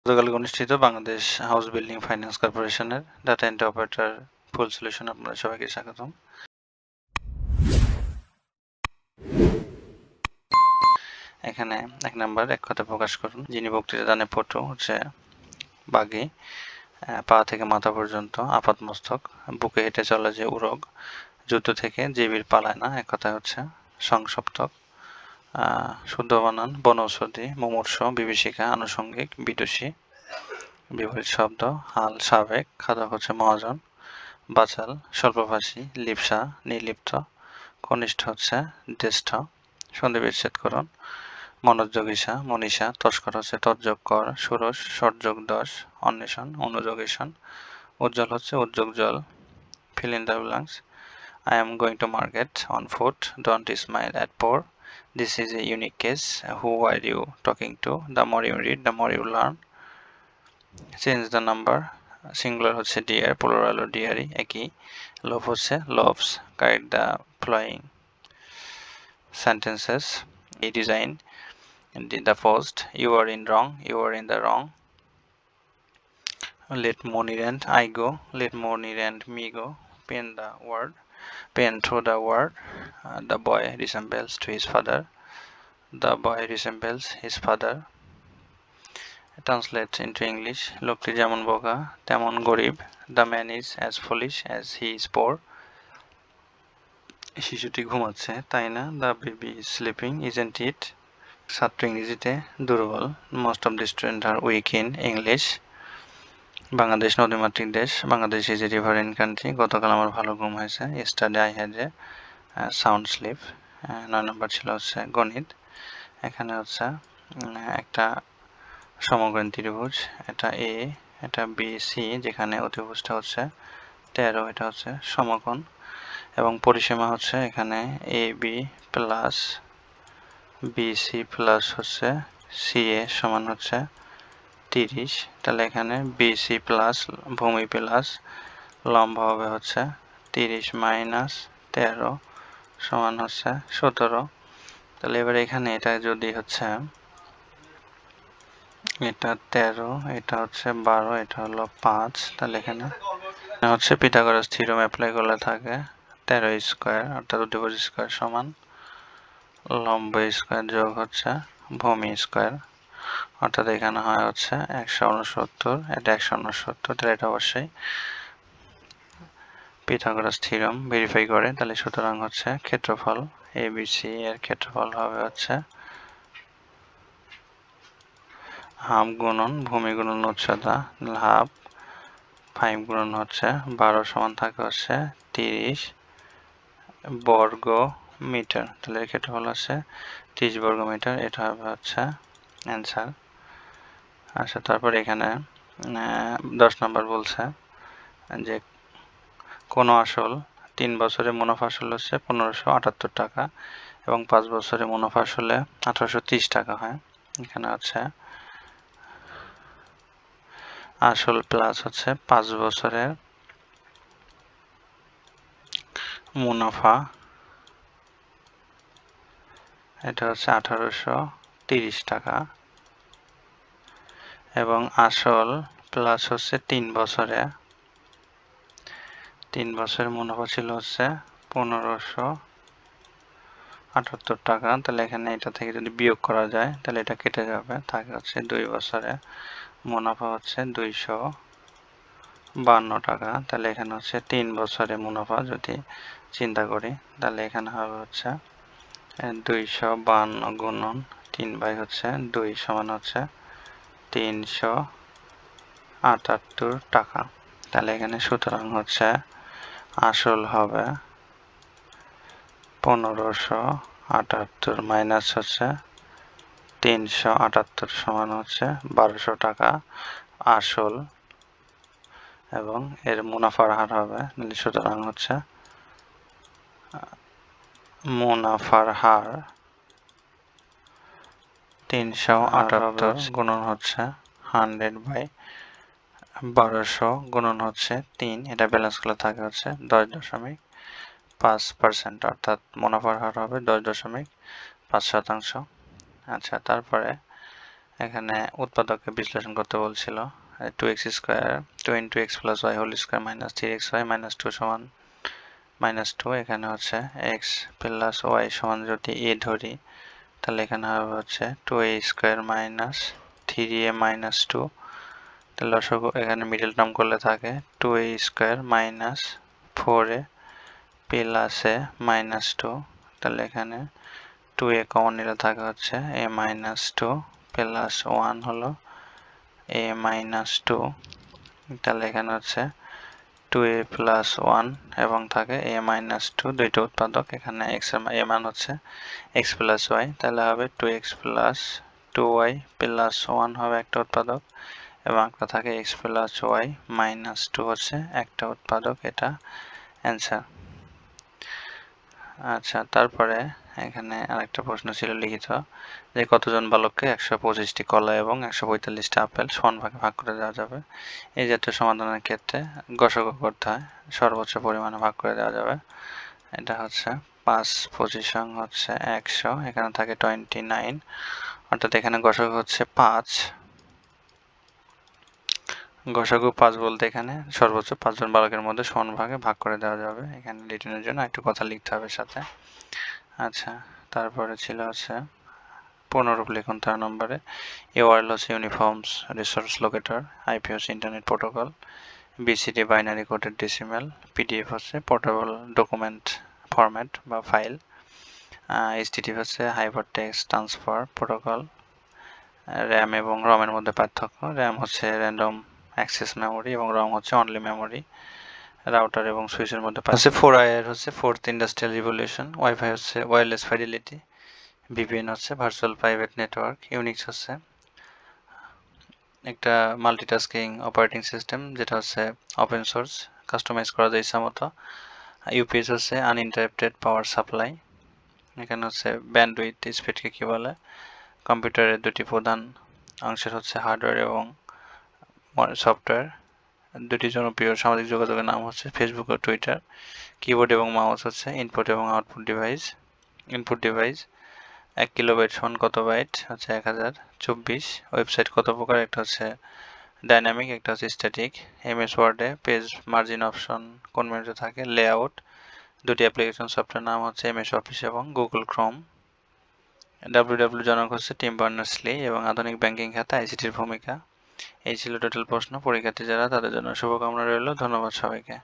গতকাল অনুষ্ঠিত Bangladesh house building finance কর্পোরেশনের ডাটা এন্ট্রি অপারেটর ফুল সলিউশন আপনাদের সবাইকে স্বাগতম। এখানে 1 নাম্বার এক কথা প্রকাশ করুন। যিনি বক্তৃতা দানে পটু হচ্ছে বাঘে, পা থেকে মাথা পর্যন্ত আপাত মস্তক, বুকে হেঁটে চলে যে উরগ, যুদ্ধ থেকে যে বীর পালায় না, এক কথায় হচ্ছে সংসপ্তক। শুদ্ধ বানান বনৌষধি, মুমূর্ষ, বিভীষিকা, আনুষঙ্গিক, বিদুষী। বিপরীত শব্দ হাল, সাবেক, খাদক হচ্ছে মহাজন, বাচাল, স্বল্পভাষী, লিপ্সা, নির্লিপ্ত, কনিষ্ঠ হচ্ছে জ্যেষ্ঠ। সন্ধি বিচ্ছেদ করুন। মনোযোগীসা, মনীষা, তস্কর হচ্ছে তর্জক কর, ষোড়শ, ষটযোগ 10, অন্বেষণ, অনুযোগীষণ, উজ্জ্বল হচ্ছে উদ্যোগজল। fill in the blanks. I am going to market on foot. Don't smile at poor. This is a unique case. Who are you talking to? The more you read, the more you learn. Change the number. Singular হচ্ছে dear, plural হলো dearie, একই। Love হচ্ছে loves. Correct the following sentences. A design. The first. You are in wrong. You are in the wrong. Let Monir and I go. Let Monir and me go. Pen the word. Pen through the word. The boy resembles to his father. The boy resembles his father. Translate into English. লোকটি যেমন বোকা তেমন গরিব. The man is as foolish as he is poor. শিশুটি ঘুমাচ্ছে তাই না? The baby is sleeping, isn't it? ছাত্র ইংরেজিতে দুর্বল. Most of the students are weak in English. Bangladesh নদীমাতৃক দেশ. Bangladesh is a riverine country. গতকাল আমার ভালো ঘুম হয়েছে. Yesterday I had a sound sleep. 9 নম্বর ছিল হচ্ছে গণিত। এখানে হচ্ছে একটা সমকোণ ত্রিভুজ, এটা এ, এটা বি সি, যেখানে অতিভুজটা হচ্ছে 13, এটা হচ্ছে সমকোণ এবং পরিসীমা হচ্ছে এখানে A B plus B C plus হচ্ছে সি এ সমান হচ্ছে 30। তাহলে এখানে বি সি প্লাস ভূমি প্লাস লম্ব হবে হচ্ছে 30 মাইনাস 13 সমান হচ্ছে 17। তাহলে এবার এখানে এটা যদি হচ্ছে এটা 13, এটা হচ্ছে 12, এটা হলো 5, তাহলে এখানে হচ্ছে পিথাগোরাস থিওরেম অ্যাপ্লাই করলে থাকে 13 স্কয়ার অর্থাৎ অতিভুজ স্কয়ার সমান লম্ব স্কয়ার যোগ হচ্ছে ভূমি স্কয়ার, অর্থাৎ এখানে হয় হচ্ছে 169, এটা 169, তাহলে এটা অবশ্যই পিথাগোরাস থিওরেম ভেরিফাই করে। তাহলে সুতরাং হচ্ছে ক্ষেত্রফল এবিসি এর ক্ষেত্রফল হবে হচ্ছে হাফ গুণন ভূমি গুণন উচ্চতা, হাফ 5 গুণন হচ্ছে 12 সমান থাকে হচ্ছে 30 বর্গ মিটার। তাহলে এর ক্ষেত্রফল হচ্ছে 30 বর্গ মিটার, এটা হবে হচ্ছে অ্যান্সার। আচ্ছা, তারপর এখানে 10 নম্বর বলছে যে কোনো আসল 3 বছরে মুনাফা আসল হচ্ছে 1578 টাকা এবং 5 বছরে মুনাফা আসলে 1830 টাকা হয়। এখানে হচ্ছে আসল প্লাস হচ্ছে 5 বছরের মুনাফা, এটা হচ্ছে 1830 টাকা এবং আসল প্লাস হচ্ছে 3 বছরের মুনাফা ছিল হচ্ছে 1578 টাকা। তাহলে এখানে এটা থেকে যদি বিয়োগ করা যায় তাহলে এটা কেটে যাবে, থাকে হচ্ছে 2 বছরে মুনাফা হচ্ছে 252 টাকা। তাহলে এখানে হচ্ছে 3 বছরে মুনাফা যদি চিন্তা করি তাহলে এখানে হবে হচ্ছে 252 গুণন 3 বাই হচ্ছে 2 সমান হচ্ছে 378 টাকা। তাহলে এখানে সুতরাং হচ্ছে আসল হবে 1578 মাইনাস হচ্ছে 378 সমান হচ্ছে 1200 টাকা আসল এবং এর মুনাফার হার হবে, সুতরাং হচ্ছে মুনাফার হার 378 গুণন হচ্ছে 100/1200 গুণন হচ্ছে 3, এটা ব্যালেন্স করলে থাকে হচ্ছে 10.5%, অর্থাৎ মুনাফার হার হবে 10.5%। আচ্ছা, তারপরে এখানে উৎপাদককে বিশ্লেষণ করতে বলছিল 2x square 2 into x plus y whole square minus 3xy minus 2 সমান -2। এখানে হচ্ছে x প্লাস y সমান যদি a ধরি তাহলে এখানে হবে হচ্ছে 2a square minus 3a minus 2। তাহলে লসাগু এখানে মিডল টার্ম করলে থাকে 2a square minus 4a plus a minus 2। তাহলে এখানে 2a কমন নিলে থাকে হচ্ছে a মাইনাস 2 প্লাস 1 হলো a মাইনাস 2। তাহলে এখানে হচ্ছে 2a প্লাস 1 এবং থাকে a মাইনাস 2 দুইটা উৎপাদক। এখানে x এর মান হচ্ছে x প্লাস y, তাহলে হবে 2x প্লাস 2y প্লাস 1 হবে একটা উৎপাদক এবং একটা থাকে x প্লাস y মাইনাস 2 হচ্ছে একটা উৎপাদক। এটা অ্যান্সার। আচ্ছা, তারপরে এখানে আরেকটা প্রশ্ন ছিল লিখিত যে কতজন বালককে 125টি কলা এবং 145টি আপেল সমান ভাগে ভাগ করে দেওয়া যাবে। এই জাতীয় সমাধানের ক্ষেত্রে গসাগু করতে হয়, সর্বোচ্চ পরিমাণে ভাগ করে দেওয়া যাবে। এটা হচ্ছে 5 পজিশন হচ্ছে 100, এখানে থাকে 29, অর্থাৎ এখানে গসাগু হচ্ছে 5। গসাগু 5 বলতে এখানে সর্বোচ্চ 5 জন বালকের মধ্যে সমান ভাগে ভাগ করে দেওয়া যাবে। এখানে রিটেনের জন্য একটু কথা লিখতে হবে সাথে। আচ্ছা, তারপরে ছিল হচ্ছে পুনরূপ লিখুন 3 নম্বরে। URL হচ্ছে ইউনিফর্মস রিসোর্স লোকেটর, IP হচ্ছে internet protocol, BCD binary coded decimal, PDF হচ্ছে পোর্টেবল ডকুমেন্ট ফরম্যাট বা ফাইল, HTTP হচ্ছে হাইপারটেক্সট ট্রান্সফার প্রোটোকল। RAM এবং ROM এর মধ্যে পার্থক্য: RAM হচ্ছে র্যান্ডম অ্যাক্সেস মেমোরি এবং ROM হচ্ছে অনলি মেমোরি। রাউটার এবং সুইচের মধ্যে হচ্ছে 4IR হচ্ছে ফোর্থ ইন্ডাস্ট্রিয়াল রিভলিউশন, ওয়াইফাই হচ্ছে ওয়্যারলেস ফাইডেলিটি, VPN হচ্ছে ভার্চুয়াল প্রাইভেট নেটওয়ার্ক, ইউনিক্স হচ্ছে একটা মাল্টিটাস্কিং অপারেটিং সিস্টেম যেটা হচ্ছে ওপেন সোর্স, কাস্টমাইজ করা যায় ইচ্ছা মতো। UPS হচ্ছে আনইন্টারাপ্টেড পাওয়ার সাপ্লাই। এখানে হচ্ছে ব্যান্ডউইথ স্পিডকে কি বলে। কম্পিউটারের দুটি প্রধান অংশের হচ্ছে হার্ডওয়্যার এবং সফটওয়্যার। দুটি জনপ্রিয় সামাজিক যোগাযোগের নাম হচ্ছে ফেসবুক ও টুইটার। কিবোর্ড এবং মাউস হচ্ছে ইনপুট এবং output device. Input device 1 kilobyte সমান কত বাইট হচ্ছে 1024। ওয়েবসাইট কত প্রকার, একটা হচ্ছে ডাইনামিক, একটা হচ্ছে স্ট্যাটিক। MS ওয়ার্ডে পেজ মার্জিন অপশন কোন মেনুতে থাকে, লেআউট। দুটি অ্যাপ্লিকেশন সফটওয়্যার নাম হচ্ছে MS অফিস এবং গুগল ক্রোম। WW জনক হচ্ছে টিম বার্নার্স-লি এবং আধুনিক ব্যাংকিং খাতে ICTর ভূমিকা। এই ছিল টোটাল প্রশ্ন। পরীক্ষার্থী যারা তাদের জন্য শুভকামনা রইল। ধন্যবাদ সবাইকে।